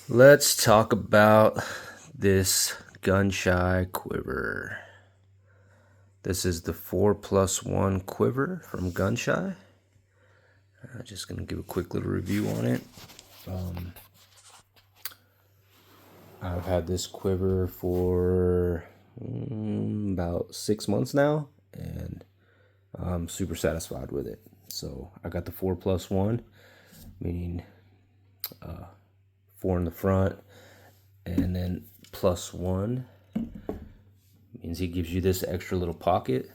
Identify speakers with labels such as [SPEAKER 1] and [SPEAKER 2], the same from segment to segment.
[SPEAKER 1] Let's talk about this Gunshy quiver. This is the 4+1 quiver from Gunshy. Just going to give a quick little review on it. I've had this quiver for about 6 months now, and I'm super satisfied with it. So I got the 4+1, meaning 4 in the front, and then +1 means he gives you this extra little pocket.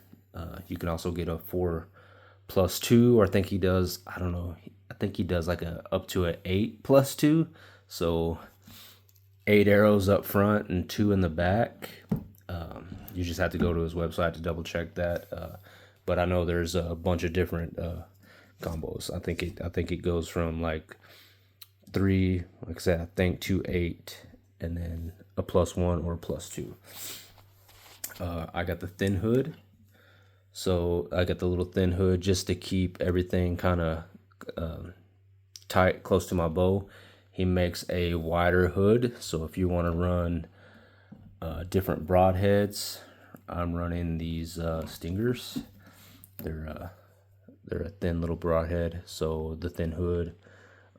[SPEAKER 1] You can also get a 4+2, or I think he does, I don't know, I think he does like a up to an 8+2. So 8 arrows up front and 2 in the back. You just have to go to his website to double check that. But I know there's a bunch of different combos. I think it goes from like 3, like I said, I think to 8, and then a +1 or a +2. I got the thin hood. So I got the little thin hood just to keep everything kind of tight, close to my bow. He makes a wider hood, so if you want to run different broadheads, I'm running these stingers. They're a thin little broadhead, so the thin hood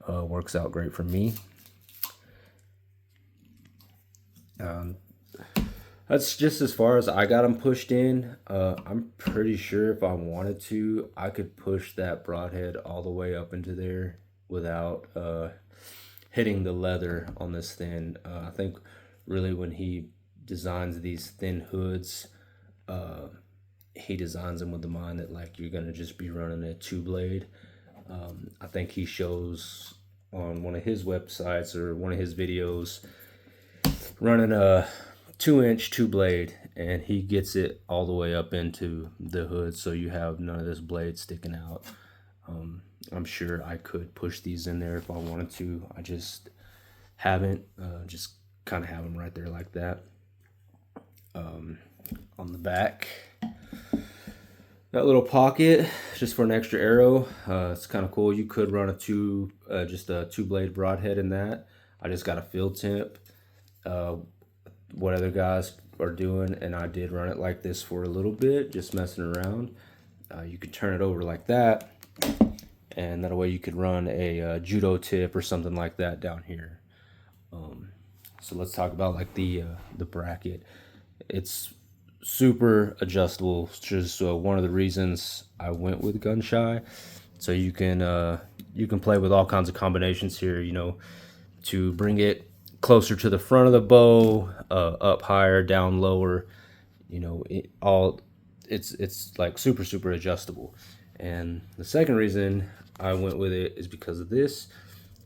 [SPEAKER 1] works out great for me. That's just as far as I got them pushed in. I'm pretty sure if I wanted to, I could push that broadhead all the way up into there without hitting the leather on this thin. I think really when he designs these thin hoods, he designs them with the mind that like you're gonna just be running a 2-blade. I think he shows on one of his websites or one of his videos running a 2-inch 2-blade, and he gets it all the way up into the hood, so you have none of this blade sticking out. I'm sure I could push these in there if I wanted to. I just haven't. Just kind of have them right there like that. On the back, that little pocket just for an extra arrow. It's kind of cool. You could run a just a 2-blade broadhead in that. I just got a field tip. What other guys are doing, and I did run it like this for a little bit, just messing around. You could turn it over like that, and that way you could run a judo tip or something like that down here. So let's talk about like the bracket. It's super adjustable. It's just one of the reasons I went with Gunshy. So you can play with all kinds of combinations here. You know, to bring it closer to the front of the bow, up higher, down lower. You know, it's like super adjustable. And the second reason I went with it is because of this.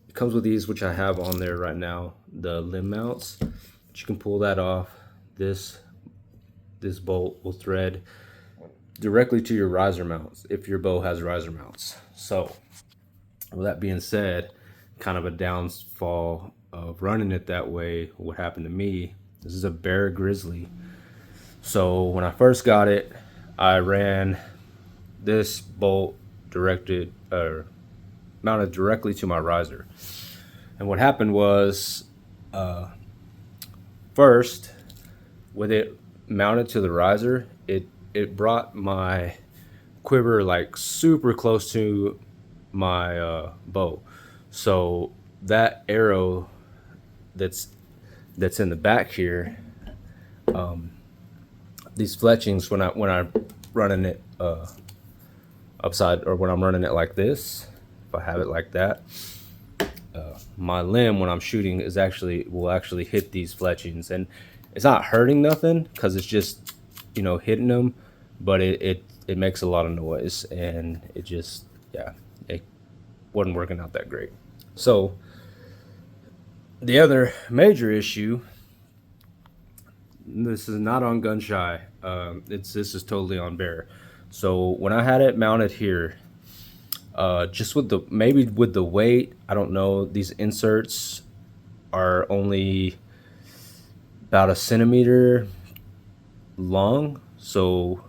[SPEAKER 1] It comes with these, which I have on there right now, the limb mounts. But you can pull that off. This bolt will thread directly to your riser mounts if your bow has riser mounts. So with that being said, kind of a downfall of running it that way, what happened to me, this is a Bear Grizzly. So when I first got it, I ran this bolt mounted directly to my riser. And what happened was, first, with it mounted to the riser, it brought my quiver like super close to my bow. So that arrow that's in the back here, these fletchings, when I'm running it upside, or when I'm running it like this, if I have it like that, my limb when I'm shooting will actually hit these fletchings, and it's not hurting nothing because it's just, you know, hitting them, but it makes a lot of noise, and it just, yeah, it wasn't working out that great. So the other major issue, this is not on Gunshy, this is totally on Bear. So when I had it mounted here, just with the weight, I don't know, these inserts are only about 1 centimeter long. So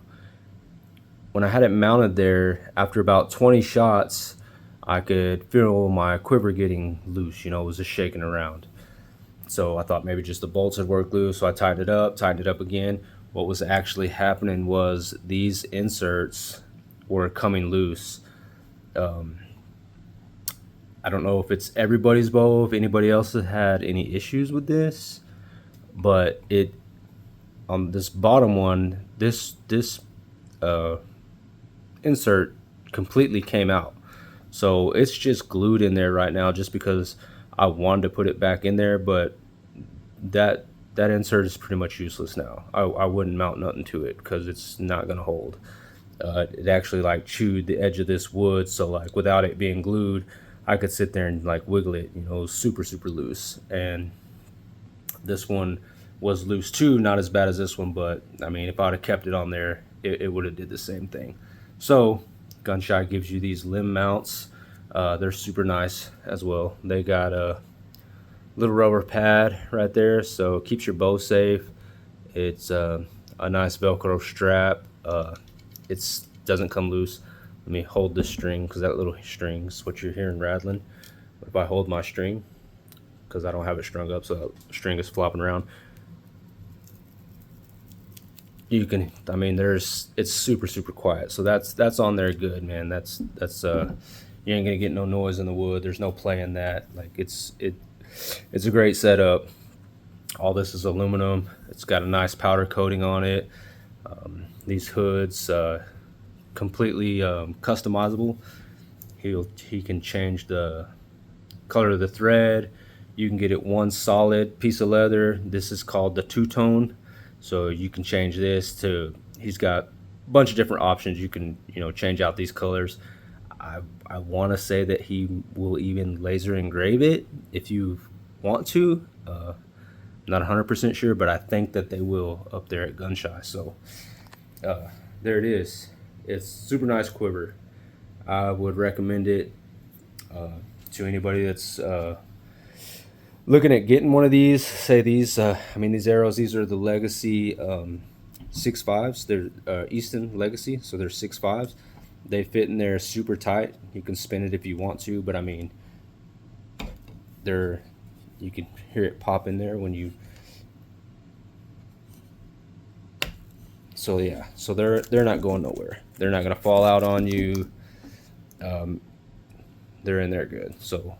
[SPEAKER 1] when I had it mounted there, after about 20 shots, I could feel my quiver getting loose. You know, it was just shaking around. So I thought maybe just the bolts had worked loose, so I tightened it up again. What was actually happening was these inserts were coming loose. I don't know if it's everybody's bow, if anybody else has had any issues with this, but it on this bottom one, this insert completely came out. So it's just glued in there right now just because I wanted to put it back in there, but that insert is pretty much useless now. I wouldn't mount nothing to it because it's not gonna hold. It actually like chewed the edge of this wood, so like without it being glued, I could sit there and like wiggle it, you know, super loose. And this one was loose too, not as bad as this one, but I mean, if I'd have kept it on there, it would have did the same thing. So Gunshy gives you these limb mounts. They're super nice as well. They got a little rubber pad right there, so it keeps your bow safe. It's a nice Velcro strap. It doesn't come loose. Let me hold this string because that little string's what you're hearing rattling. But if I hold my string, because I don't have it strung up, so the string is flopping around, you can, I mean, it's super quiet. So that's on there good, man. That's you ain't gonna get no noise in the wood. There's no play in that. Like it's a great setup. All this is aluminum. It's got a nice powder coating on it. These hoods completely customizable. He can change the color of the thread. You can get it one solid piece of leather. This is called the two-tone, so you can change this to, he's got a bunch of different options. You can, you know, change out these colors. I want to say that he will even laser engrave it if you want to. Not 100% sure, but I think that they will up there at Gunshy. So there it is. It's super nice quiver. I would recommend it to anybody that's looking at getting one of these. Say these, I mean, these arrows, these are the Legacy 6.5s. They're Easton Legacy, so they're 6.5s. They fit in there super tight. You can spin it if you want to, but I mean, you can hear it pop in there when you. So yeah, so they're not going nowhere. They're not gonna fall out on you. They're in there good. So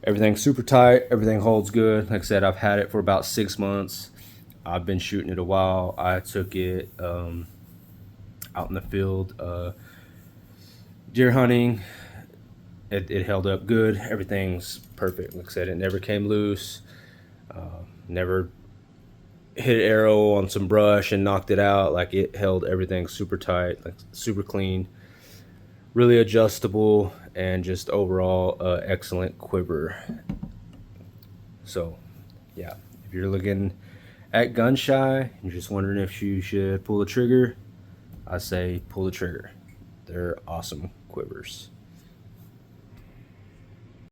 [SPEAKER 1] everything's super tight. Everything holds good. Like I said, I've had it for about 6 months. I've been shooting it a while. I took it out in the field deer hunting. It held up good. Everything's perfect. Like I said, it never came loose. Never hit an arrow on some brush and knocked it out. Like, it held everything super tight, like super clean, really adjustable, and just overall excellent quiver. So yeah, if you're looking at Gunshy and you're just wondering if you should pull the trigger, I say pull the trigger. They're awesome quivers.